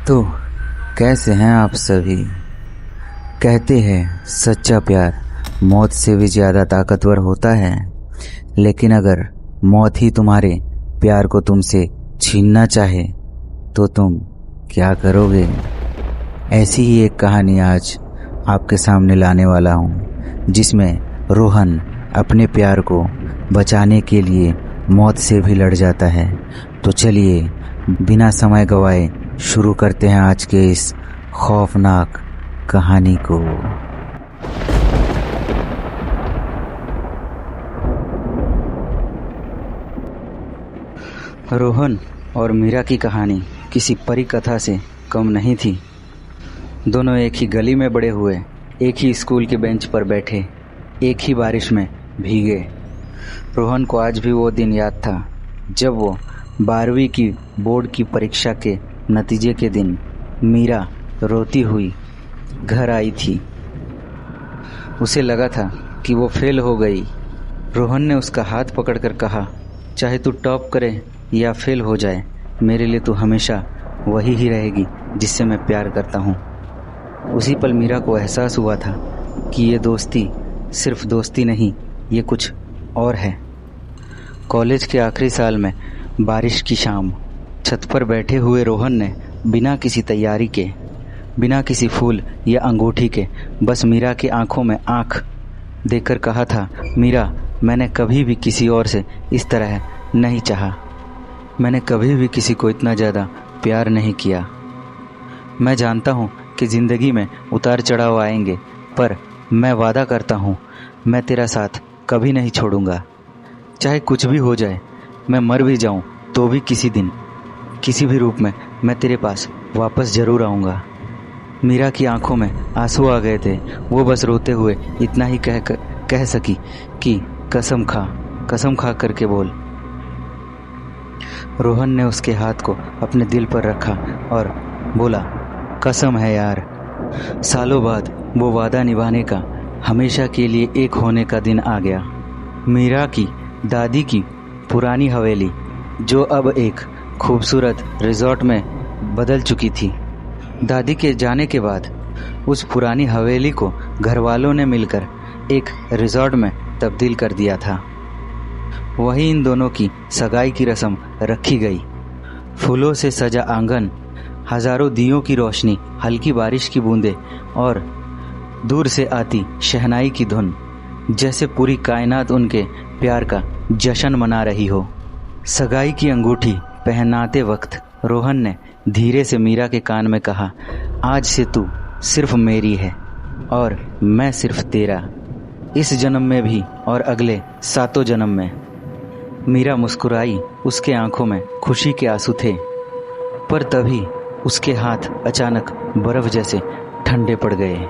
तो कैसे हैं आप सभी। कहते हैं सच्चा प्यार मौत से भी ज़्यादा ताकतवर होता है, लेकिन अगर मौत ही तुम्हारे प्यार को तुमसे छीनना चाहे तो तुम क्या करोगे। ऐसी ही एक कहानी आज आपके सामने लाने वाला हूँ, जिसमें रोहन अपने प्यार को बचाने के लिए मौत से भी लड़ जाता है। तो चलिए बिना समय गवाए शुरू करते हैं आज के इस खौफनाक कहानी को। रोहन और मीरा की कहानी किसी परी कथा से कम नहीं थी। दोनों एक ही गली में बड़े हुए, एक ही स्कूल के बेंच पर बैठे, एक ही बारिश में भीगे। रोहन को आज भी वो दिन याद था जब वो 12वीं की बोर्ड की परीक्षा के नतीजे के दिन मीरा रोती हुई घर आई थी। उसे लगा था कि वो फेल हो गई। रोहन ने उसका हाथ पकड़कर कहा, चाहे तू टॉप करे या फेल हो जाए, मेरे लिए तू हमेशा वही ही रहेगी जिससे मैं प्यार करता हूँ। उसी पल मीरा को एहसास हुआ था कि ये दोस्ती सिर्फ दोस्ती नहीं, ये कुछ और है। कॉलेज के आखिरी साल में बारिश की शाम, छत पर बैठे हुए रोहन ने बिना किसी तैयारी के, बिना किसी फूल या अंगूठी के, बस मीरा की आंखों में आंख देकर कहा था, मीरा, मैंने कभी भी किसी और से इस तरह नहीं चाहा। मैंने कभी भी किसी को इतना ज़्यादा प्यार नहीं किया। मैं जानता हूँ कि ज़िंदगी में उतार चढ़ाव आएंगे, पर मैं वादा करता हूँ मैं तेरा साथ कभी नहीं छोड़ूंगा। चाहे कुछ भी हो जाए, मैं मर भी जाऊँ तो भी किसी दिन, किसी भी रूप में मैं तेरे पास वापस ज़रूर आऊँगा। मीरा की आंखों में आंसू आ गए थे। वो बस रोते हुए इतना ही कह सकी कि कसम खा करके बोल। रोहन ने उसके हाथ को अपने दिल पर रखा और बोला, कसम है यार। सालों बाद वो वादा निभाने का, हमेशा के लिए एक होने का दिन आ गया। मीरा की दादी की पुरानी हवेली, जो अब एक खूबसूरत रिजॉर्ट में बदल चुकी थी। दादी के जाने के बाद उस पुरानी हवेली को घरवालों ने मिलकर एक रिजॉर्ट में तब्दील कर दिया था। वहीं इन दोनों की सगाई की रस्म रखी गई। फूलों से सजा आंगन, हजारों दियों की रोशनी, हल्की बारिश की बूंदें और दूर से आती शहनाई की धुन, जैसे पूरी कायनात उनके प्यार का जश्न मना रही हो। सगाई की अंगूठी पहनाते वक्त रोहन ने धीरे से मीरा के कान में कहा, आज से तू सिर्फ मेरी है और मैं सिर्फ तेरा, इस जन्म में भी और अगले 7 जन्म में। मीरा मुस्कुराई। उसके आंखों में खुशी के आंसू थे, पर तभी उसके हाथ अचानक बर्फ जैसे ठंडे पड़ गए।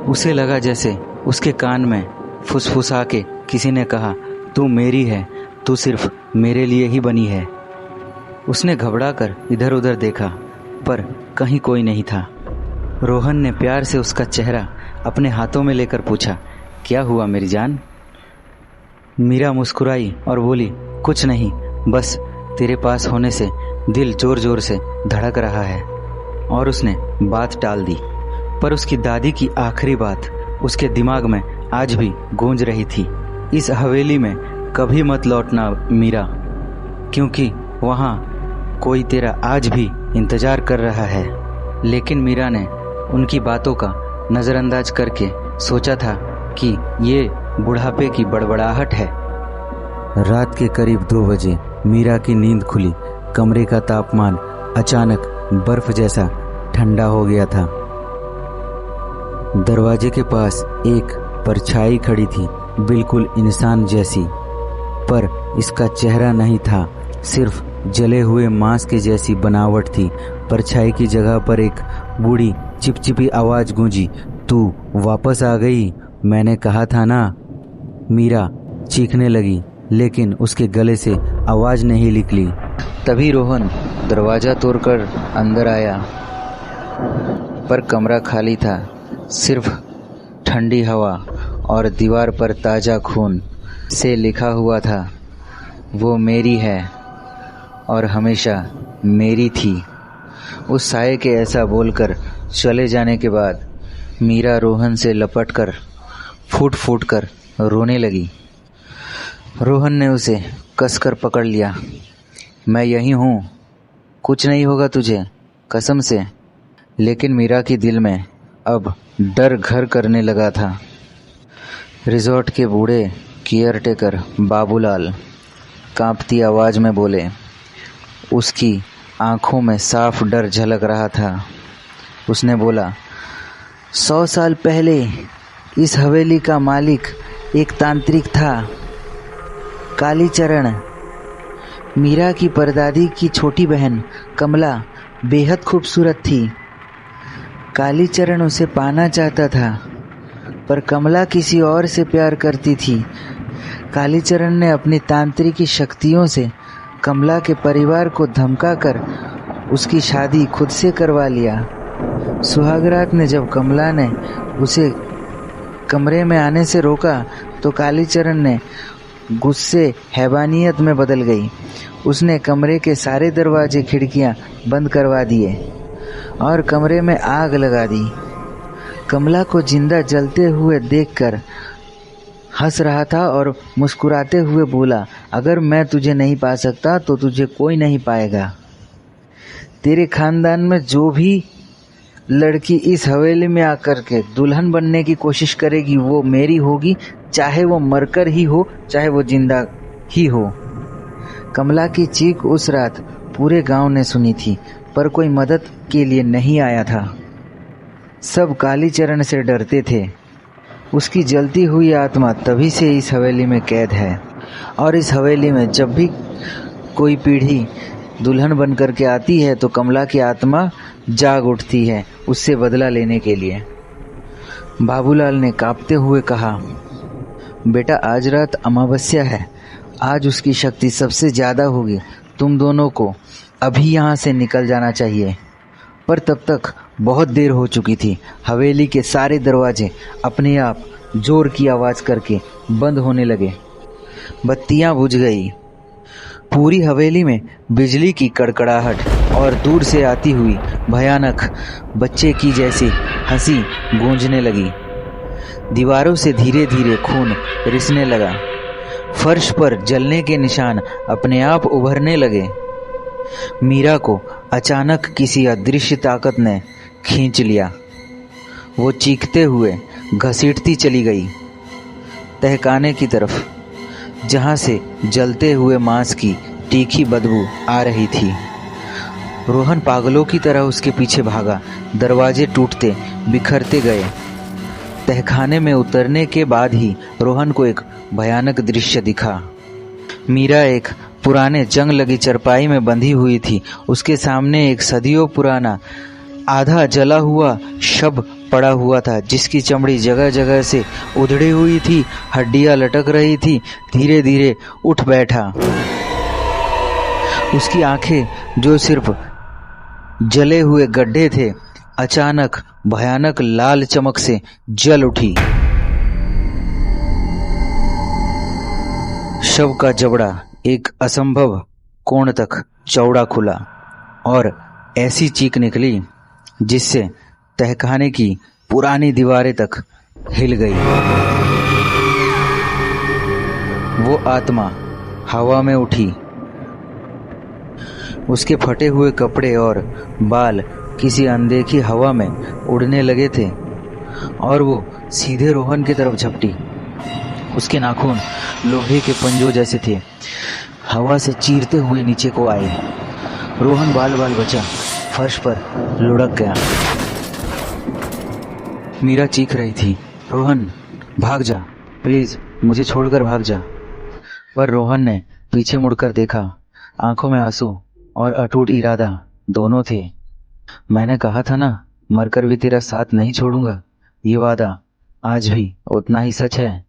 उसे लगा जैसे उसके कान में फुसफुसा के किसी ने कहा, तू मेरी है, तू सिर्फ मेरे लिए ही बनी है। उसने घबराकर इधर उधर देखा, पर कहीं कोई नहीं था। रोहन ने प्यार से उसका चेहरा अपने हाथों में लेकर पूछा, क्या हुआ मेरी जान। मीरा मुस्कुराई और बोली, कुछ नहीं, बस तेरे पास होने से दिल जोर जोर से धड़क रहा है। और उसने बात टाल दी, पर उसकी दादी की आखिरी बात उसके दिमाग में आज भी गूंज रही थी, इस हवेली में कभी मत लौटना मीरा, क्योंकि वहाँ कोई तेरा आज भी इंतजार कर रहा है। लेकिन मीरा ने उनकी बातों का नज़रअंदाज करके सोचा था कि ये बुढ़ापे की बड़बड़ाहट है। रात के करीब 2 बजे मीरा की नींद खुली। कमरे का तापमान अचानक बर्फ जैसा ठंडा हो गया था। दरवाजे के पास एक परछाई खड़ी थी, बिल्कुल इंसान जैसी, पर इसका चेहरा नहीं था, सिर्फ जले हुए मांस के जैसी बनावट थी। परछाई की जगह पर एक बूढ़ी चिपचिपी आवाज गूंजी, तू वापस आ गई, मैंने कहा था ना। मीरा चीखने लगी, लेकिन उसके गले से आवाज नहीं निकली। तभी रोहन दरवाजा तोड़कर अंदर आया, पर कमरा खाली था। सिर्फ ठंडी हवा और दीवार पर ताज़ा खून से लिखा हुआ था, वो मेरी है और हमेशा मेरी थी। उस साये के ऐसा बोलकर चले जाने के बाद मीरा रोहन से लपटकर फूट फूट कर रोने लगी। रोहन ने उसे कसकर पकड़ लिया। मैं यहीं हूँ, कुछ नहीं होगा तुझे, कसम से। लेकिन मीरा की दिल में अब डर घर करने लगा था। रिजॉर्ट के बूढ़े केयरटेकर बाबूलाल कांपती आवाज में बोले। उसकी आंखों में साफ डर झलक रहा था। उसने बोला, 100 साल पहले इस हवेली का मालिक एक तांत्रिक था, कालीचरण। मीरा की परदादी की छोटी बहन कमला बेहद खूबसूरत थी। कालीचरण उसे पाना चाहता था, पर कमला किसी और से प्यार करती थी। कालीचरण ने अपनी तांत्रिकी शक्तियों से कमला के परिवार को धमकाकर उसकी शादी खुद से करवा लिया। सुहागरात ने जब कमला ने उसे कमरे में आने से रोका तो कालीचरण ने गुस्से हैवानियत में बदल गई। उसने कमरे के सारे दरवाजे खिड़कियां बंद करवा दिए और कमरे में आग लगा दी। कमला को जिंदा जलते हुए देखकर हंस रहा था और मुस्कुराते हुए बोला, अगर मैं तुझे नहीं पा सकता तो तुझे कोई नहीं पाएगा। तेरे खानदान में जो भी लड़की इस हवेली में आकर के दुल्हन बनने की कोशिश करेगी वो मेरी होगी, चाहे वो मरकर ही हो चाहे वो जिंदा ही हो। कमला की चीख उस रात पूरे गांव ने सुनी थी, पर कोई मदद के लिए नहीं आया था। सब कालीचरण से डरते थे। उसकी जलती हुई आत्मा तभी से इस हवेली में कैद है और इस हवेली में जब भी कोई पीढ़ी दुल्हन बनकर के आती है तो कमला की आत्मा जाग उठती है उससे बदला लेने के लिए। बाबूलाल ने कांपते हुए कहा, बेटा आज रात अमावस्या है, आज उसकी शक्ति सबसे ज्यादा होगी। तुम दोनों को अभी यहाँ से निकल जाना चाहिए। पर तब तक बहुत देर हो चुकी थी। हवेली के सारे दरवाजे अपने आप जोर की आवाज करके बंद होने लगे। बत्तियां बुझ गई। पूरी हवेली में बिजली की कड़कड़ाहट और दूर से आती हुई भयानक बच्चे की जैसी हंसी गूंजने लगी। दीवारों से धीरे धीरे खून रिसने लगा। फर्श पर जलने के निशान अपने आप उभरने लगे। मीरा को अचानक किसी अदृश्य ताकत ने खींच लिया। वो चीखते हुए घसीटती चली गई तहखाने की तरफ, जहां से जलते हुए मांस की तीखी बदबू आ रही थी। रोहन पागलों की तरह उसके पीछे भागा। दरवाजे टूटते बिखरते गए। तहखाने में उतरने के बाद ही रोहन को एक भयानक दृश्य दिखा। मीरा एक पुराने जंग लगी चरपाई में बंधी हुई थी। उसके सामने एक सदियों पुराना आधा जला हुआ शव पड़ा हुआ था, जिसकी चमड़ी जगह जगह से उधड़ी हुई थी, हड्डियां लटक रही थी। धीरे धीरे उठ बैठा। उसकी आंखें जो सिर्फ जले हुए गड्ढे थे, अचानक भयानक लाल चमक से जल उठी। शव का जबड़ा एक असंभव कोण तक चौड़ा खुला और ऐसी चीख निकली जिससे तहखाने की पुरानी दीवारें तक हिल गई। वो आत्मा हवा में उठी। उसके फटे हुए कपड़े और बाल किसी अनदेखी हवा में उड़ने लगे थे और वो सीधे रोहन की तरफ झपटी। उसके नाखून लोहे के पंजों जैसे थे, हवा से चीरते हुए नीचे को आए। रोहन बाल बाल बचा, फर्श पर लुढ़क गया। मीरा चीख रही थी, रोहन भाग जा, प्लीज मुझे छोड़कर भाग जा। पर रोहन ने पीछे मुड़कर देखा। आंखों में आंसू और अटूट इरादा दोनों थे। मैंने कहा था ना, मरकर भी तेरा साथ नहीं छोड़ूंगा। ये वादा आज भी उतना ही सच है।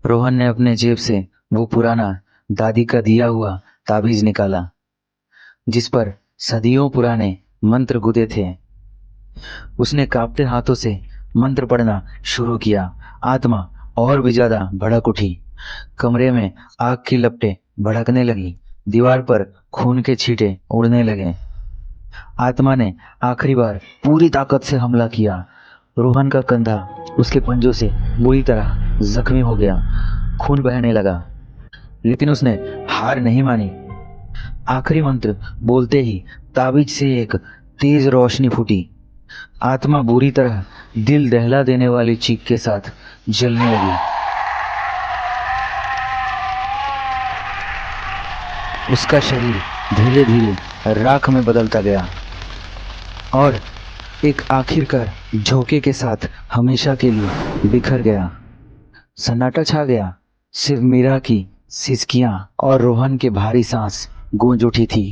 रोहन ने अपने जेब से वो पुराना दादी का दिया हुआ ताबीज निकाला, जिस पर सदियों पुराने मंत्र गुदे थे। उसने कांपते हाथों से मंत्र पढ़ना शुरू किया। आत्मा और भी ज्यादा भड़क उठी। कमरे में आग की लपटें भड़कने लगी। दीवार पर खून के छींटे उड़ने लगे। आत्मा ने आखिरी बार पूरी ताकत से हमला किया। रोहन का कंधा उसके पंजों से बुरी तरह जख्मी हो गया। खून बहने लगा, लेकिन उसने हार नहीं मानी। आखिरी मंत्र बोलते ही ताबीज से एक तेज रोशनी फूटी। आत्मा बुरी तरह दिल दहला देने वाली चीख के साथ जलने लगी। उसका शरीर धीरे धीरे राख में बदलता गया और एक आखिरकार झोंके के साथ हमेशा के लिए बिखर गया। सन्नाटा छा गया। सिर्फ मीरा की सिसकियां और रोहन के भारी सांस गूंज उठी थी।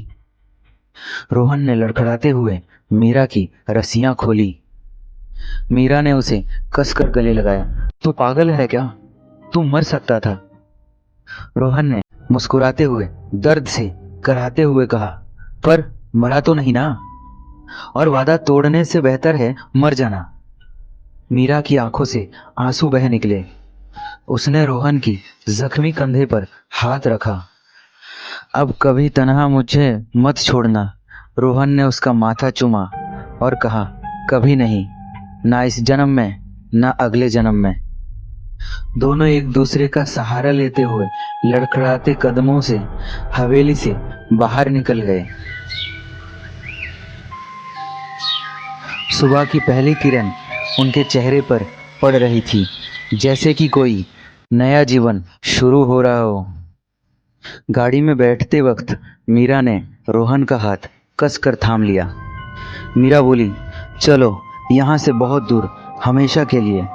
रोहन ने लड़खड़ाते हुए मीरा की रस्सियां खोली। मीरा ने उसे कसकर गले लगाया। तू पागल है क्या? तू मर सकता था। रोहन ने मुस्कुराते हुए दर्द से कराहते हुए कहा, पर मरा तो नहीं ना, और वादा तोड़ने से बेहतर है मर जाना। मीरा की आंखों से आंसू बह निकले। उसने रोहन की जख्मी कंधे पर हाथ रखा। अब कभी तन्हा मुझे मत छोड़ना। रोहन ने उसका माथा चूमा और कहा, कभी नहीं, ना इस जन्म में ना अगले जन्म में। दोनों एक दूसरे का सहारा लेते हुए लड़खड़ाते कदमों से हवेली से बाहर निकल गए। सुबह की पहली किरण उनके चेहरे पर पड़ रही थी, जैसे कि कोई नया जीवन शुरू हो रहा हो। गाड़ी में बैठते वक्त मीरा ने रोहन का हाथ कसकर थाम लिया। मीरा बोली, चलो यहाँ से बहुत दूर, हमेशा के लिए।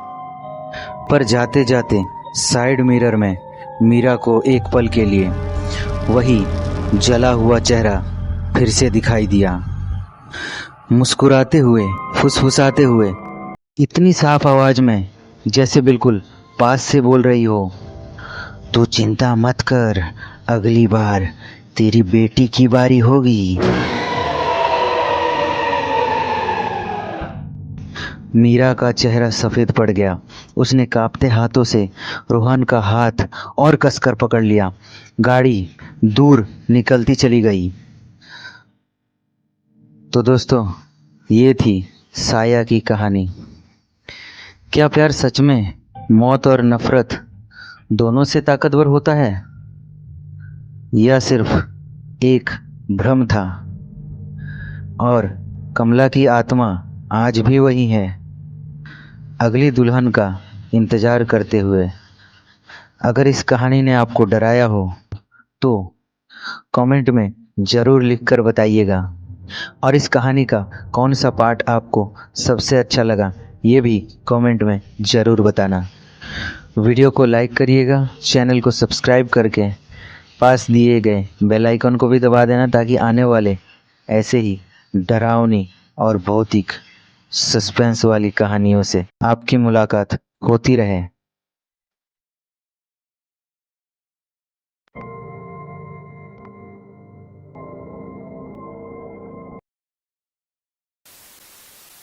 पर जाते जाते साइड मिरर में मीरा को एक पल के लिए वही जला हुआ चेहरा फिर से दिखाई दिया। मुस्कुराते हुए, फुसफुसाते हुए, इतनी साफ आवाज में जैसे बिल्कुल पास से बोल रही हो, तू चिंता मत कर, अगली बार तेरी बेटी की बारी होगी। मीरा का चेहरा सफेद पड़ गया। उसने कांपते हाथों से रोहन का हाथ और कसकर पकड़ लिया। गाड़ी दूर निकलती चली गई। तो दोस्तों, ये थी साया की कहानी। क्या प्यार सच में मौत और नफरत दोनों से ताकतवर होता है, या सिर्फ एक भ्रम था? और कमला की आत्मा आज भी वही है, अगली दुल्हन का इंतजार करते हुए। अगर इस कहानी ने आपको डराया हो तो कमेंट में ज़रूर लिखकर बताइएगा, और इस कहानी का कौन सा पार्ट आपको सबसे अच्छा लगा ये भी कमेंट में ज़रूर बताना। वीडियो को लाइक करिएगा, चैनल को सब्सक्राइब करके पास दिए गए बेल आइकन को भी दबा देना, ताकि आने वाले ऐसे ही डरावनी और भौतिक सस्पेंस वाली कहानियों से आपकी मुलाकात होती रहे।